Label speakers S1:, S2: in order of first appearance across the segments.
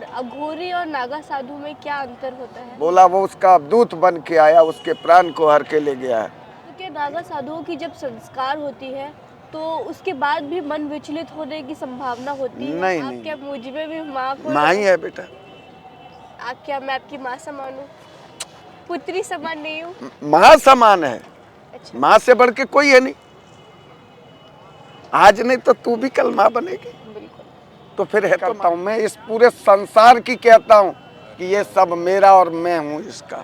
S1: और अघोरी और नागा साधु में क्या अंतर होता है?
S2: बोला वो उसका दूत बन के आया, उसके प्राण को हर के ले गया है।
S1: तो क्या नागा साधुओं की जब संस्कार होती है तो उसके बाद भी मन विचलित होने की संभावना होती है?
S2: नहीं
S1: आप
S2: नहीं,
S1: क्या मुझे भी माँ को
S2: माँ ही है बेटा।
S1: आप क्या मैं आपकी माँ समान हूँ? पुत्री समान नहीं हूँ?
S2: माँ समान है,
S1: अच्छा।
S2: माँ से बढ़ के कोई है नहीं। आज नहीं तो तू भी कल माँ बनेगी।
S1: बिल्कुल।
S2: तो फिर है करता हूँ मैं इस पूरे संसार की कहता हूँ कि ये सब मेरा और मैं हूँ इसका।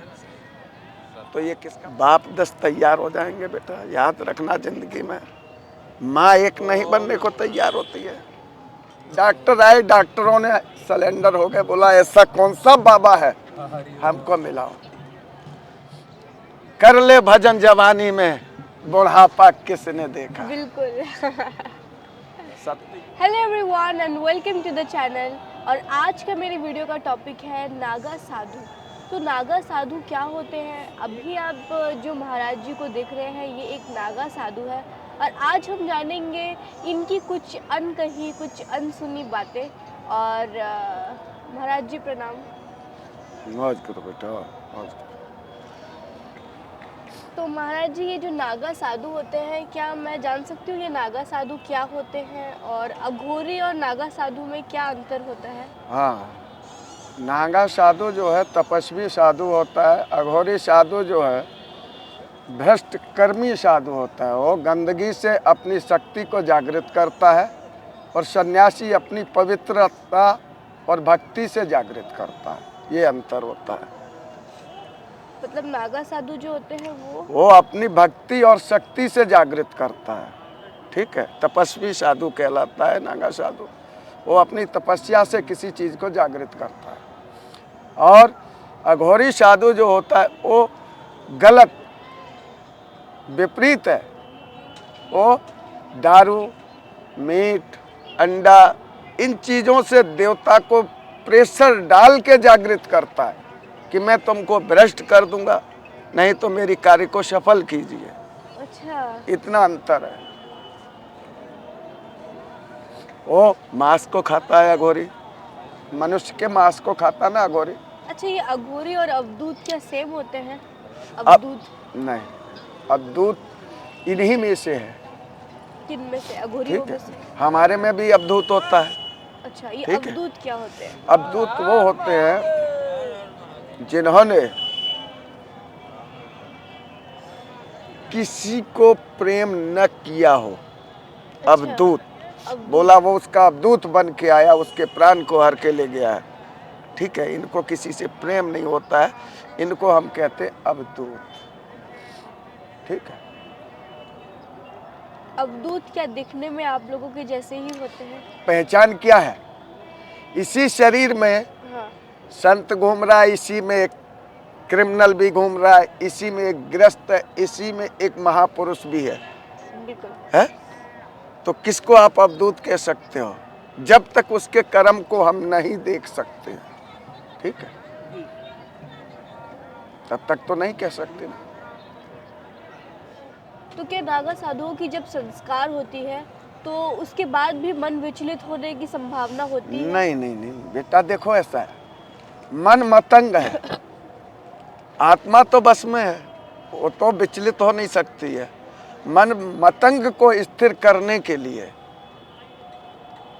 S2: तो ये किसका? बाप 10 तैयार हो जाएंगे बेटा, याद रखना। जिंदगी में माँ एक नहीं बनने को तैयार होती है। डॉक्टर आए, डॉक्टरों ने सिलेंडर हो गए, बोला ऐसा कौन सा बाबा है हमको मिलाओ। कर ले भजन जवानी में, बुढ़ापा किसने देखा।
S1: बिल्कुल।
S2: सत्य।
S1: Hello everyone and welcome to the channel. और आज का मेरे वीडियो का टॉपिक है नागा साधु। तो नागा साधु क्या होते हैं? अभी आप जो महाराज जी को देख रहे हैं ये एक नागा साधु है और आज हम जानेंगे इनकी कुछ अनकही कुछ अनसुनी बातें। और महाराज जी प्रणाम।
S2: मौज करो बेटा, मौज करो।
S1: तो महाराज जी ये जो नागा साधु होते हैं, क्या मैं जान सकती हूँ ये नागा साधु क्या होते हैं और अघोरी और नागा साधु में क्या अंतर होता है?
S2: हाँ, नागा साधु जो है तपस्वी साधु होता है। अघोरी साधु जो है भ्रष्ट कर्मी साधु होता है। वो गंदगी से अपनी शक्ति को जागृत करता है और सन्यासी अपनी पवित्रता और भक्ति से जागृत करता है। ये अंतर होता है।
S1: मतलब नागा साधु जो होते हैं
S2: वो अपनी भक्ति और शक्ति से जागृत करता है, ठीक है। तपस्वी साधु कहलाता है नागा साधु। वो अपनी तपस्या से किसी चीज को जागृत करता है। और अघोरी साधु जो होता है वो गलत, विपरीत है। वो दारू, मीट, अंडा, इन चीजों से देवता को प्रेशर डाल के जागृत करता है कि मैं तुमको भ्रष्ट कर दूंगा, नहीं तो मेरी कार्य को सफल कीजिए।
S1: अच्छा।
S2: इतना अंतर है। वो मांस को खाता है अघोरी, मनुष्य के मांस को खाता ना अघोरी।
S1: अच्छा, ये अघोरी और अवधूत क्या सेम होते हैं?
S2: अब
S1: अवधूत
S2: नहीं, अवधूत इन्हीं में से है।
S1: किन में से? अघोरी में से?
S2: हमारे में भी अवधूत होता है।
S1: अच्छा, ये
S2: ठीक है?
S1: अवधूत क्या होते हैं?
S2: अवधूत वो होते हैं जिन्होंने किसी को प्रेम न किया हो।
S1: अच्छा,
S2: अवधूत। बोला वो उसका अवधूत बन के आया, उसके प्राण को हर के ले गया है, ठीक है। इनको किसी से प्रेम नहीं होता है, इनको हम कहते हैं अवधूत, ठीक है।
S1: अवधूत क्या दिखने में आप लोगों के जैसे ही होते हैं?
S2: पहचान क्या है? इसी शरीर में
S1: हाँ।
S2: संत घूम रहा है, इसी में एक क्रिमिनल भी घूम रहा है, इसी में एक ग्रस्त है, इसी में एक महापुरुष भी है।
S1: बिल्कुल।
S2: है? तो किसको आप अवधूत कह सकते हो? जब तक उसके कर्म को हम नहीं देख सकते, ठीक है, तब तक तो नहीं कह सकते ना।
S1: तो क्या नागा साधुओं की जब संस्कार होती है तो उसके बाद भी मन विचलित होने की संभावना होती है?
S2: नहीं नहीं नहीं बेटा, देखो ऐसा है, मन मतंग है, आत्मा तो बस में है, वो तो विचलित हो नहीं सकती है। मन मतंग को स्थिर करने के लिए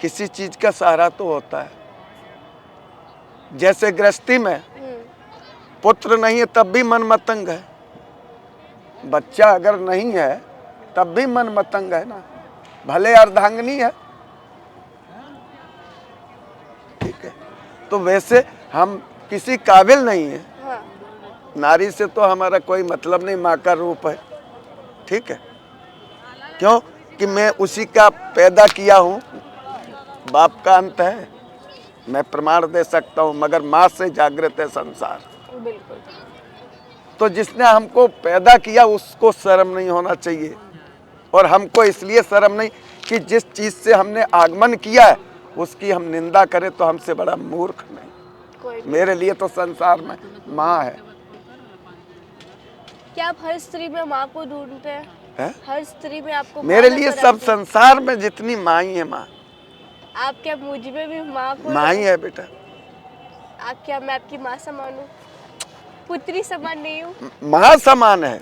S2: किसी चीज का सहारा तो होता है। जैसे गृहस्थी में पुत्र नहीं है तब भी मन मतंग है, बच्चा अगर नहीं है तब भी मन मतंग है ना, भले अर्धांगिनी है, ठीक है। तो वैसे हम किसी काबिल नहीं है।
S1: हाँ।
S2: नारी से तो हमारा कोई मतलब नहीं, माँ का रूप है, ठीक है। क्यों कि मैं उसी का पैदा किया हूँ, बाप का अंत है, मैं प्रमाण दे सकता हूँ, मगर माँ से जागृत है संसार।
S1: बिल्कुल।
S2: तो जिसने हमको पैदा किया उसको शर्म नहीं होना चाहिए, और हमको इसलिए शर्म नहीं कि जिस चीज से हमने आगमन किया है उसकी हम निंदा करें तो हमसे बड़ा मूर्ख नहीं। मेरे लिए तो संसार में माँ है।
S1: क्या आप हर स्त्री में माँ को ढूंढते हैं?
S2: है?
S1: हर स्त्री में आपको
S2: मेरे लिए सब संसार में जितनी माँ ही है माँ।
S1: आप क्या मुझ में भी माँ को?
S2: माँ ही है बेटा।
S1: आप क्या मैं आपकी माँ समान हूँ? पुत्री समान नहीं हूँ?
S2: माँ समान है,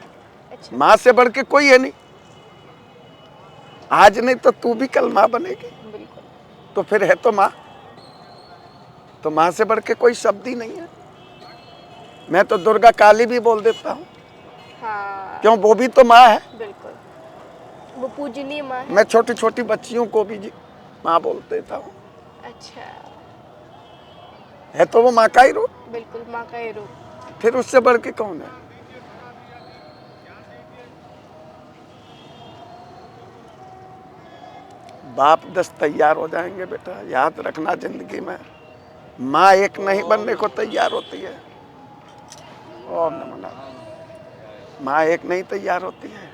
S1: अच्छा।
S2: माँ से बढ़ के कोई है नहीं। आज नहीं तो तू भी कल माँ बनेगी,
S1: बिल्कुल।
S2: तो फिर है तो माँ। तो माँ से बढ़ के कोई शब्द ही नहीं है। मैं तो दुर्गा काली भी बोल देता हूँ,
S1: हाँ
S2: क्यों, वो भी तो माँ है।
S1: बिल्कुल, वो पूजनीय माँ है।
S2: मैं छोटी छोटी बच्चियों को भी माँ बोल देता हूँ,
S1: अच्छा,
S2: है तो वो माँ का ही रूप।
S1: बिल्कुल माँ का ही रूप।
S2: फिर उससे बढ़ के कौन है? बाप 10 तैयार हो जाएंगे बेटा, याद रखना। जिंदगी में माँ एक नहीं बनने को तैयार होती है। ओम नमो नारायण। माँ एक नहीं तैयार होती है।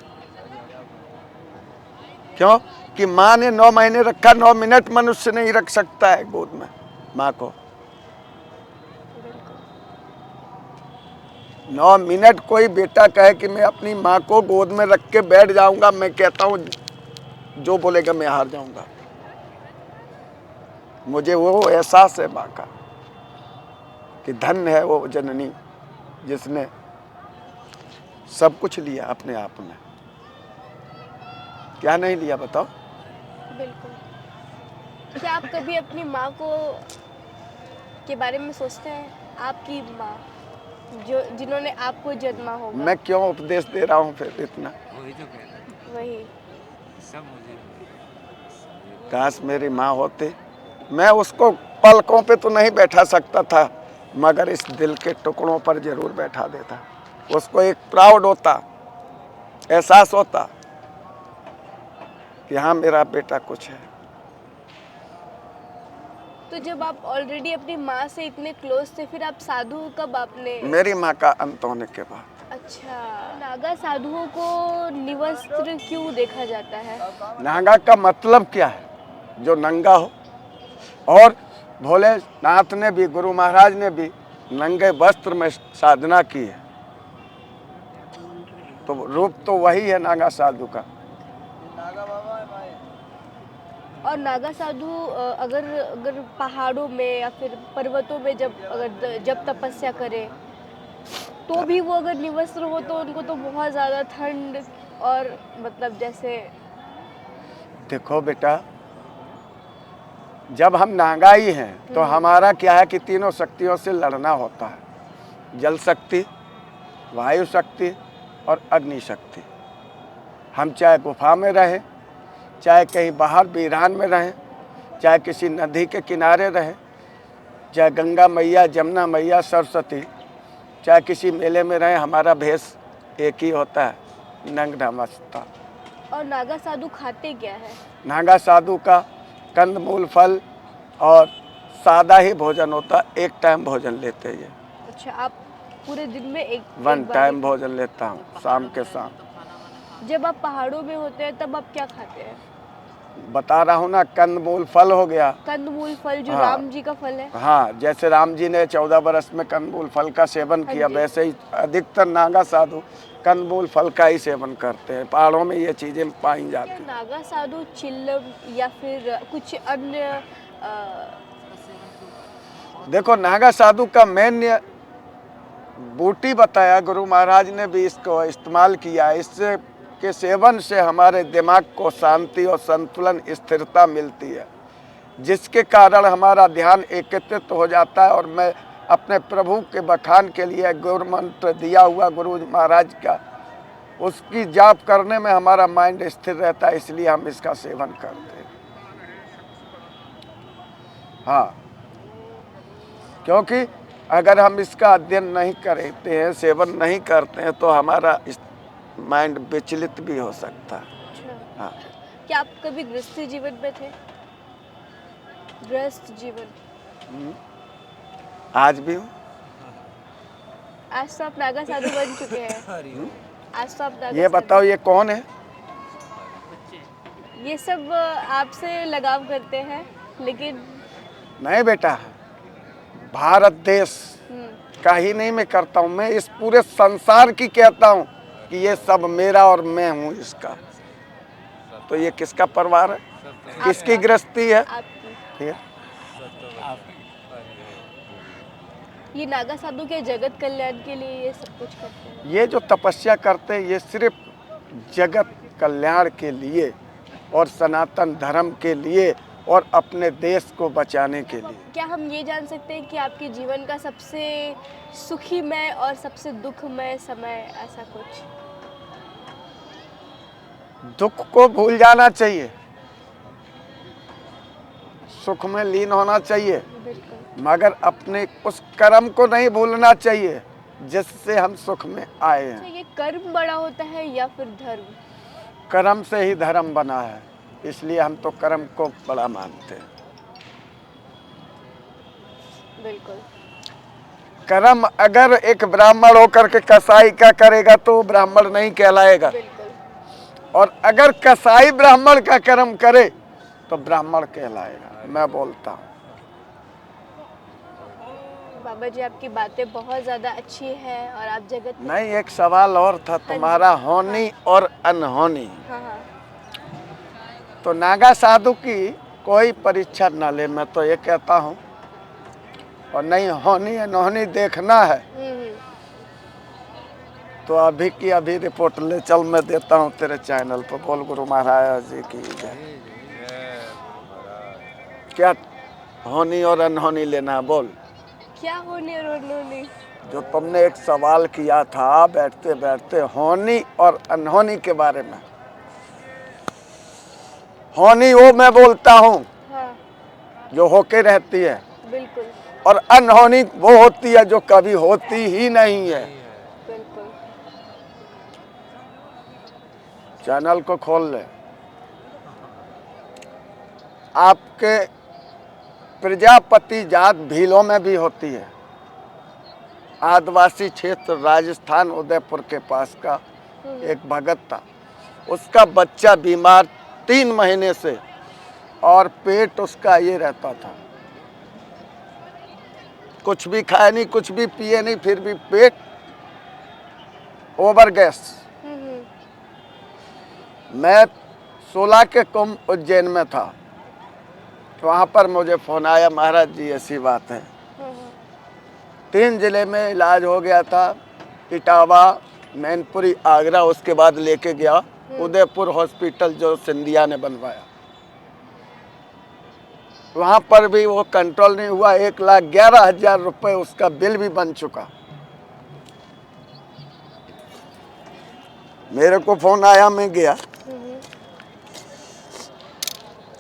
S2: क्यों कि माँ ने 9 महीने रखा, 9 मिनट मनुष्य नहीं रख सकता है गोद में माँ को। 9 मिनट कोई बेटा कहे कि मैं अपनी माँ को गोद में रख के बैठ जाऊंगा, मैं कहता हूँ जो बोलेगा मैं हार जाऊंगा। मुझे वो एहसास है माँ का कि धन्य है वो जननी जिसने सब कुछ लिया अपने आप में। क्या नहीं लिया बताओ?
S1: बिल्कुल। क्या आप कभी अपनी माँ को के बारे में सोचते हैं? आपकी माँ जो जिन्होंने आपको जन्मा होगा।
S2: मैं क्यों उपदेश दे रहा हूँ फिर इतना?
S1: वही।
S2: काश मेरी माँ होती। मैं उसको पलकों पे तो नहीं बैठा सकता था, मगर इस दिल के टुकड़ों पर जरूर बैठा देता। उसको एक प्राउड होता, एहसास होता कि हाँ मेरा बेटा कुछ है।
S1: तो जब आप ऑलरेडी अपनी माँ से इतने क्लोज थे, फिर आप साधु कब आपने?
S2: मेरी माँ का अंत होने के बाद।
S1: अच्छा, नागा साधुओं को निवस्त्र क्यों देखा जाता है?
S2: नागा का मतलब क्या है? जो नंगा हो। और भोलेनाथ ने भी, गुरु महाराज ने भी नंगे वस्त्र में साधना की है, तो रूप तो वही है नागा साधु का।
S1: और नागा साधु अगर अगर पहाड़ों में या फिर पर्वतों में जब तपस्या करे, तो भी वो अगर निवस्त्र हो तो उनको तो बहुत ज़्यादा ठंड और मतलब जैसे।
S2: देखो बेटा, जब हम नागा ही हैं तो हमारा क्या है कि तीनों शक्तियों से लड़ना होता है। जल शक्ति, वायु शक्ति और अग्नि शक्ति। हम चाहे गुफा में रहें, चाहे कहीं बाहर वीरान में रहें, चाहे किसी नदी के किनारे रहें, चाहे गंगा मैया, जमुना मैया, सरस्वती, चाहे किसी मेले में रहें, हमारा भेष एक ही होता है, नंग नमस्ता।
S1: और नागा साधु खाते क्या है?
S2: नागा साधु का कंदमूल, फल और सादा ही भोजन होता। एक टाइम भोजन लेते हैं।
S1: अच्छा, आप पूरे दिन में एक
S2: 1
S1: बार
S2: टाइम भोजन लेता हूँ, शाम के शाम।
S1: जब आप पहाड़ों में होते हैं तब आप क्या खाते हैं?
S2: बता रहा हूँ ना, कंदमूल फल हो गया।
S1: कंदमूल फल जो
S2: हाँ।
S1: राम जी का फल है।
S2: हाँ, जैसे राम जी ने 14 बरस में कंदमूल फल का सेवन किया,
S1: जी।
S2: वैसे ही अधिकतर नागा साधु कंदमूल फल का ही सेवन करते हैं। पहाड़ों में ये चीजें पाई जाती
S1: क्या
S2: हैं।
S1: नागा साधु चिल्लम या फिर कुछ अन्य
S2: देखो, नागा साधु का मेन बूटी बताया, गुरु महाराज ने भी इसको इस्तेमाल किया। इससे के सेवन से हमारे दिमाग को शांति और संतुलन, स्थिरता मिलती है, जिसके कारण हमारा ध्यान एकत्रित हो जाता है। और मैं अपने प्रभु के बखान के लिए गुरु मंत्र दिया हुआ गुरु महाराज का, उसकी जाप करने में हमारा माइंड स्थिर रहता है, इसलिए हम इसका सेवन करते हैं। हाँ, क्योंकि अगर हम इसका अध्ययन नहीं करते हैं, सेवन नहीं करते हैं, तो हमारा माइंड विचलित भी हो सकता है।
S1: अच्छा।
S2: हाँ।
S1: क्या आप कभी गृहस्थी जीवन में थे? गृहस्थ जीवन।
S2: आज भी हूँ।
S1: आज तो आप नागा साधु बन चुके हैं। आज तो आप नागा
S2: ये
S1: साधु।
S2: बताओ ये कौन है?
S1: ये सब आपसे लगाव करते हैं, लेकिन
S2: नहीं बेटा, भारत देश का ही नहीं मैं करता हूँ, मैं इस पूरे संसार की कहता हूँ कि ये सब मेरा और मैं हूँ इसका। तो ये किसका परिवार है? किसकी गृहस्थी है?
S1: आपकी।
S2: फिर
S1: ये नागा साधु के जगत कल्याण के लिए ये सब कुछ करते हैं?
S2: ये जो तपस्या करते हैं ये सिर्फ जगत कल्याण के लिए और सनातन धर्म के लिए और अपने देश को बचाने के लिए।
S1: क्या हम ये जान सकते हैं कि आपके जीवन का सबसे सुखीमय और सबसे दुखमय समय ऐसा कुछ?
S2: दुख को भूल जाना चाहिए, सुख में लीन होना चाहिए,
S1: बिल्कुल।
S2: मगर अपने उस कर्म को नहीं भूलना चाहिए जिससे हम सुख में आए
S1: अच्छा,
S2: हैं।
S1: ये कर्म बड़ा होता है या फिर धर्म?
S2: कर्म से ही धर्म बना है, इसलिए हम तो कर्म को बड़ा मानते हैं।
S1: बिल्कुल।
S2: कर्म अगर एक ब्राह्मण होकर के कसाई का करेगा तो वो ब्राह्मण नहीं कहलाएगा,
S1: बिल्कुल।
S2: और अगर कसाई ब्राह्मण का कर्म करे तो ब्राह्मण कहलाएगा। मैं बोलता हूँ।
S1: बाबा जी, आपकी बातें बहुत ज़्यादा अच्छी है और आप जगत में...
S2: नहीं, एक सवाल और था तुम्हारा, होनी और अनहोनी।
S1: हाँ हाँ।
S2: तो नागा साधु की कोई परीक्षा न ले, मैं तो ये कहता हूँ, और नहीं होनी अनहोनी देखना है तो अभी की अभी रिपोर्ट ले चल, मैं देता हूँ तेरे चैनल पर। बोल गुरु महाराज जी की जय। क्या होनी और अनहोनी लेना है? बोल।
S1: क्या होनी और अनहोनी?
S2: जो तुमने एक सवाल किया था बैठते बैठते, होनी और अनहोनी के बारे में। होनी वो मैं बोलता हूँ
S1: हाँ,
S2: जो होके रहती है,
S1: बिल्कुल
S2: और अनहोनी वो होती है जो कभी होती ही नहीं है।
S1: बिल्कुल।
S2: चैनल को खोल ले। आपके प्रजापति जात भीलों में भी होती है। आदिवासी क्षेत्र राजस्थान उदयपुर के पास का एक भगत था, उसका बच्चा बीमार 3 महीने से, और पेट उसका ये रहता था, कुछ भी खाए नहीं, कुछ भी पिए नहीं, फिर भी पेट ओवर गैस। मैं 16 के कुंभ उज्जैन में था, वहाँ पर मुझे फ़ोन आया, महाराज जी ऐसी बात है। 3 जिले में इलाज हो गया था, इटावा, मैनपुरी, आगरा, उसके बाद लेके गया उदयपुर हॉस्पिटल जो सिंधिया ने बनवाया। वहाँ पर भी वो कंट्रोल नहीं हुआ। 1,11,000 रुपये उसका बिल भी बन चुका। मेरे को फ़ोन आया, मैं गया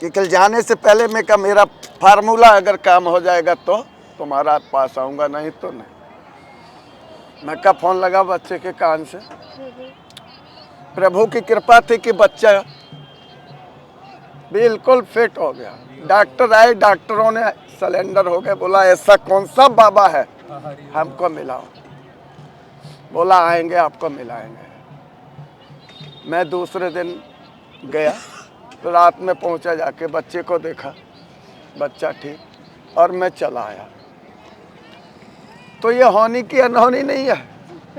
S2: कि कल जाने से पहले मैं कहा मेरा फार्मूला अगर काम हो जाएगा तो तुम्हारा पास आऊँगा, नहीं तो नहीं। मैं का फ़ोन लगा बच्चे के कान से। प्रभु की कृपा थी कि बच्चा बिल्कुल फिट हो गया। डॉक्टर आए, डॉक्टरों ने सिलेंडर हो गए, बोला ऐसा कौन सा बाबा है हमको मिलाओ। बोला आएंगे आपको मिलाएंगे। मैं दूसरे दिन गया तो रात में पहुंचा, जाके बच्चे को देखा, बच्चा ठीक, और मैं चला आया। तो ये होनी की अनहोनी नहीं है?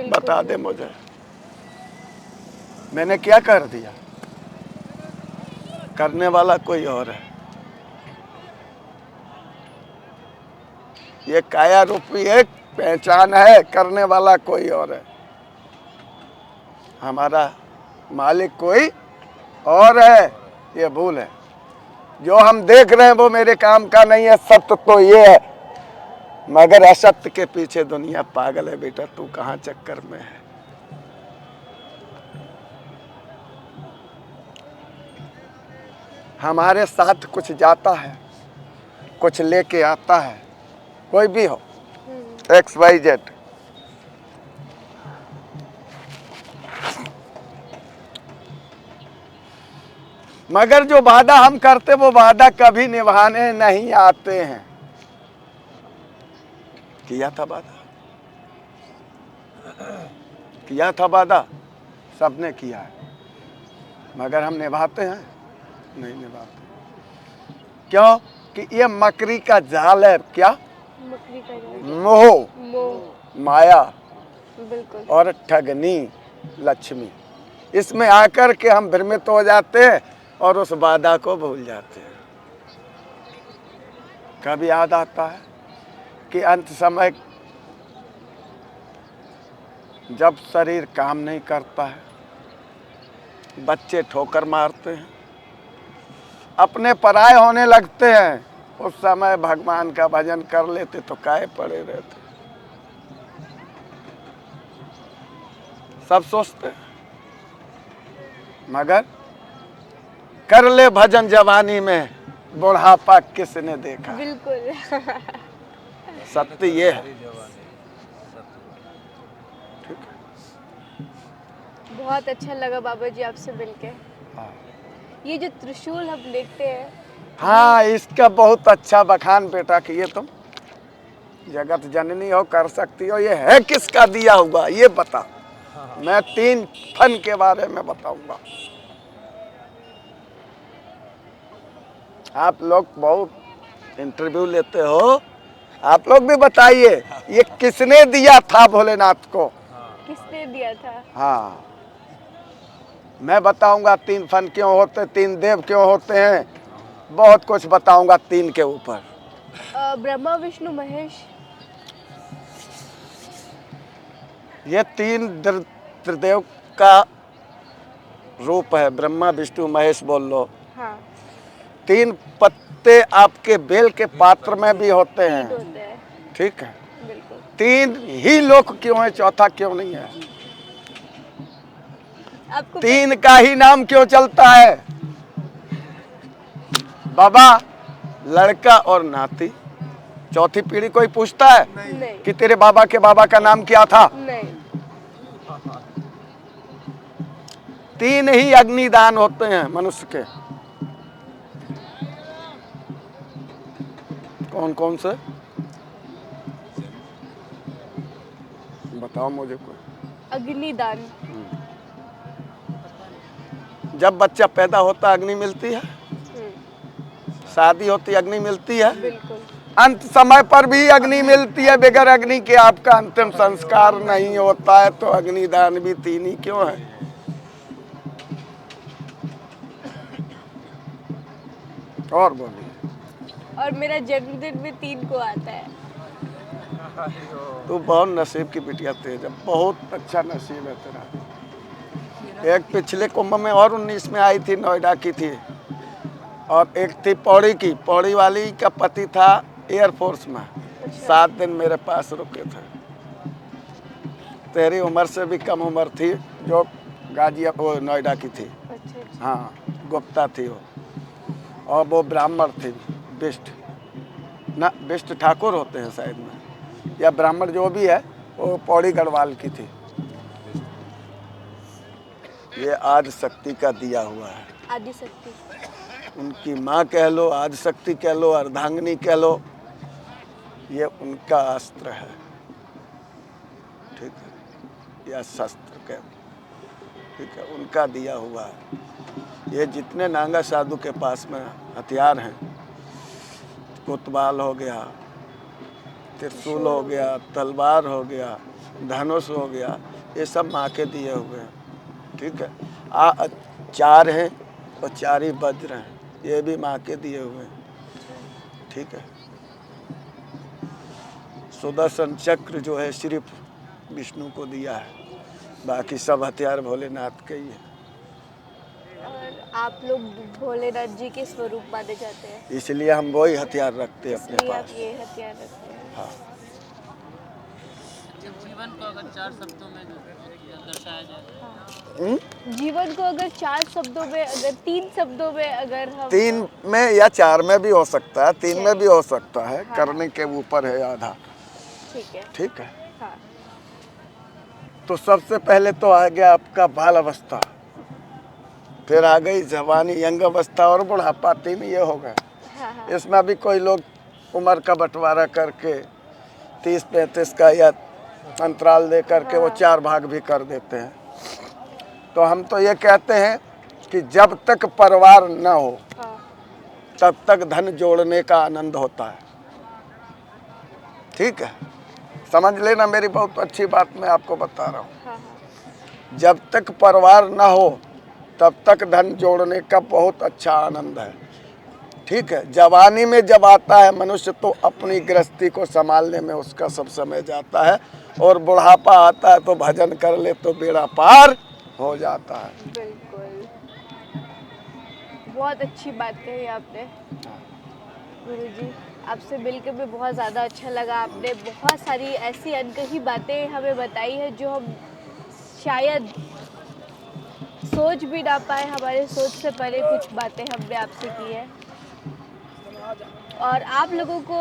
S2: बता दे मुझे, मैंने क्या कर दिया? करने वाला कोई और है। ये काया रूपी एक पहचान है, करने वाला कोई और है। हमारा मालिक कोई और है, ये भूल है। जो हम देख रहे हैं वो मेरे काम का नहीं है, सत्य तो ये है, मगर असत्य के पीछे दुनिया पागल है। बेटा तू कहाँ चक्कर में है? हमारे साथ कुछ जाता है, कुछ लेके आता है, कोई भी हो, XYZ। मगर जो वादा हम करते वो वादा कभी निभाने नहीं आते हैं। किया था वादा, किया था वादा, सबने किया है, मगर हम निभाते हैं? नहीं निभाते। क्यों? कि ये मकड़ी का जाल है। क्या?
S1: मकड़ी का जाल,
S2: मोह,
S1: मोह,
S2: माया,
S1: बिल्कुल।
S2: और ठगनी, लक्ष्मी, इसमें आकर के हम भ्रमित हो जाते हैं और उस वादा को भूल जाते हैं। कभी याद आता है कि अंत समय जब शरीर काम नहीं करता है, बच्चे ठोकर मारते हैं, अपने पराये होने लगते हैं, उस समय भगवान का भजन कर लेते तो काहे पड़े रहते। सब सोचते हैं, मगर कर ले भजन जवानी में, बुढ़ापा किसने देखा।
S1: बिल्कुल।
S2: सत्य ये है। ठीक है।
S1: बहुत अच्छा लगा बाबा जी आपसे मिलके।
S2: हाँ।
S1: ये जो त्रिशूल हम देखते हैं,
S2: हाँ, इसका बहुत अच्छा बखान बेटा किए तुम। जगत जननी हो, कर सकती हो। ये है किसका दिया हुआ ये बता। मैं 3 फन के बारे में बताऊंगा। आप लोग बहुत इंटरव्यू लेते हो, आप लोग भी बताइए ये किसने दिया था भोलेनाथ को।
S1: किसने दिया था?
S2: हाँ, मैं बताऊंगा 3 फन क्यों होते, 3 देव क्यों होते हैं, बहुत कुछ बताऊंगा 3 के ऊपर।
S1: ब्रह्मा विष्णु महेश,
S2: ये 3 त्रिदेव का रूप है। ब्रह्मा विष्णु महेश बोल लो।
S1: हाँ,
S2: 3 पत्ते आपके बेल के पात्र में भी होते हैं।
S1: होते हैं।
S2: ठीक है।
S1: बिल्कुल।
S2: 3 ही लोक क्यों है, चौथा क्यों नहीं है?
S1: आपको
S2: 3 का ही नाम क्यों चलता है? बाबा, लड़का और नाती। चौथी पीढ़ी कोई पूछता है
S1: नहीं,
S2: कि तेरे बाबा के बाबा का नाम क्या था?
S1: नहीं।
S2: 3 ही अग्निदान होते हैं मनुष्य के। कौन कौन से बताओ मुझे कोई।
S1: अग्निदान।
S2: जब बच्चा पैदा होता अग्नि मिलती है, शादी होती अग्नि मिलती है,
S1: बिल्कुल।
S2: अंत समय पर भी अग्नि मिलती है। बगैर अग्नि के आपका अंतिम संस्कार नहीं होता है। तो अग्निदान भी 3 ही क्यों है? और बोलिए।
S1: और मेरा जन्मदिन भी 3 को आता है।
S2: तू बहुत नसीब की बिटिया तेज है, बहुत अच्छा नसीब है तेरा। एक पिछले कुंभ में और 19 में आई थी, नोएडा की थी, और एक थी पौड़ी की। पौड़ी वाली का पति था एयरफोर्स में, 7 दिन मेरे पास रुके थे। तेरी उम्र से भी कम उम्र थी जो वो नोएडा की थी।
S1: अच्छा।
S2: हाँ, गुप्ता थी वो, और वो ब्राह्मण थी। बिष्ट ना, बिष्ट ठाकुर होते हैं शायद में, या ब्राह्मण जो भी है, वो पौड़ी गढ़वाल की थी। ये आदि शक्ति का दिया हुआ है।
S1: आदि शक्ति।
S2: उनकी माँ कह लो, आदि शक्ति कह लो, अर्धांगिनी कह लो, ये उनका अस्त्र है। ठीक है, या शस्त्र कह लो। ठीक है, उनका दिया हुआ है। ये जितने नांगा साधु के पास में हथियार हैं, कोतवाल हो गया, त्रिशूल हो गया, तलवार हो गया, धनुष हो गया, ये सब माँ के दिए हुए हैं। ठीक है। 4 हैं और 4 ही वज्र हैं, ये भी माँ के दिए हुए हैं। ठीक है। सुदर्शन चक्र जो है सिर्फ विष्णु को दिया है, बाकी सब हथियार भोलेनाथ के ही है।
S1: और आप लोग भोलेनाथ जी के स्वरूप माने जाते हैं,
S2: इसलिए हम वही हथियार रखते हैं अपने
S1: इसलिए आप
S2: पास।
S1: ये हथियार रखते हैं।
S2: हाँ।
S3: जीवन को अगर 4 शब्दों में दर्शाया जाए,
S1: जीवन को अगर 4 शब्दों में, अगर 3 शब्दों में, अगर हम
S2: 3 में या 4 में भी हो सकता है, 3 में भी हो सकता है।
S1: हाँ।
S2: करने के ऊपर है आधा।
S1: ठीक है।
S2: ठीक है।
S1: हाँ।
S2: तो सबसे पहले तो आ गया आपका बाल अवस्था, फिर आ गई जवानी, यंग अवस्था और बुढ़ापा। 3 ये हो गए।
S1: हाँ, हाँ।
S2: इसमें भी कोई लोग उम्र का बंटवारा करके 30-35 का या अंतराल दे करके वो 4 भाग भी कर देते हैं। तो हम तो ये कहते हैं कि जब तक परिवार न हो
S1: हाँ।
S2: तब तक धन जोड़ने का आनंद होता है। ठीक है, समझ लेना, मेरी बहुत अच्छी बात मैं आपको बता रहा हूँ।
S1: हाँ, हाँ।
S2: जब तक परिवार न हो तब तक धन जोड़ने का बहुत अच्छा आनंद है। ठीक है, जवानी में जब आता है मनुष्य तो अपनी गृहस्थी को संभालने में उसका सब समय जाता है, और बुढ़ापा आता है तो भजन कर ले तो बेड़ा पार हो जाता है।
S1: बिल्कुल, बहुत अच्छी बात कही आपने गुरुजी। आपसे मिलकर भी बहुत ज़्यादा अच्छा लगा। आपने बहुत सारी ऐसी अनकही बातें हमें बताई है जो हम शायद सोच भी ना पाए, हमारे सोच से परे कुछ बातें हमने आपसे की है। और आप लोगों को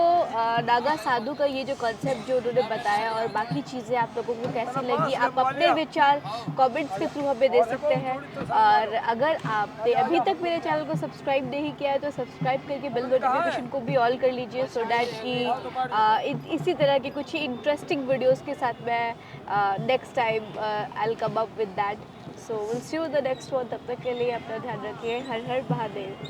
S1: नागा साधु का ये जो कॉन्सेप्ट जो उन्होंने बताया और बाकी चीज़ें आप लोगों को कैसी लगी, आप अपने विचार कमेंट्स के थ्रू हमें दे सकते हैं। और अगर आपने अभी तक मेरे चैनल को सब्सक्राइब नहीं किया है तो सब्सक्राइब करके बेल नोटिफिकेशन को भी ऑल कर लीजिए, सो डैट कि इसी तरह की कुछ इंटरेस्टिंग वीडियोज़ के साथ मैं next time I will come up with that. So will see you the next one. तब तक के लिए अपना ध्यान रखिए। हर हर महादेव।